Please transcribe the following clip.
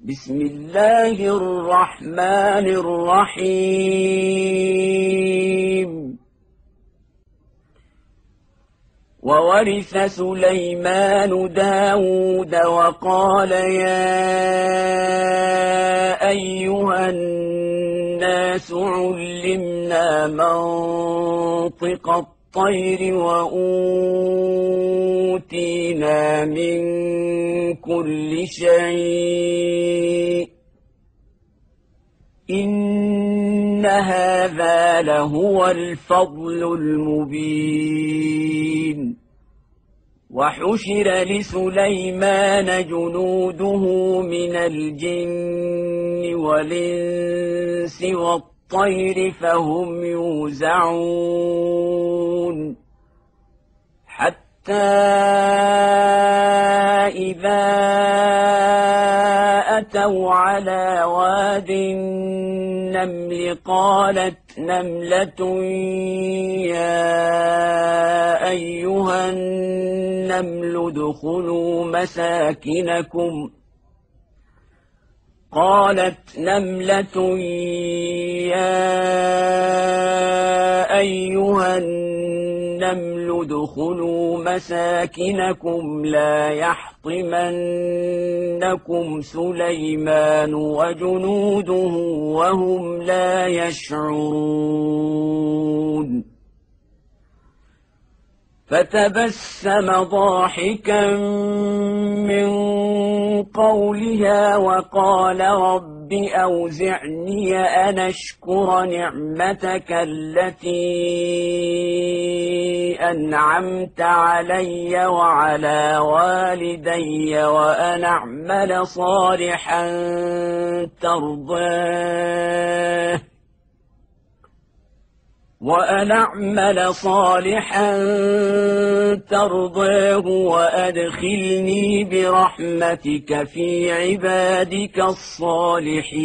بسم الله الرحمن الرحيم. وورث سليمان داود وقال يا أيها الناس علمنا منطق الطير وأوتينا من كل شيء إن هذا لهو الفضل المبين. وحشر لسليمان جنوده من الجن والإنس والطير فهم يوزعون حتى إذا أتوا على واد النمل قالت نملة يا أيها النمل ادخلوا مساكنكم لا يحطمنكم سليمان وجنوده وهم لا يشعرون. فتبسم ضاحكا من قولها وقال رب أوزعني أن أشكر نعمتك التي أنعمت علي وعلى والدي وأن أعمل صالحا ترضاه وأدخلني برحمتك في عبادك الصالحين.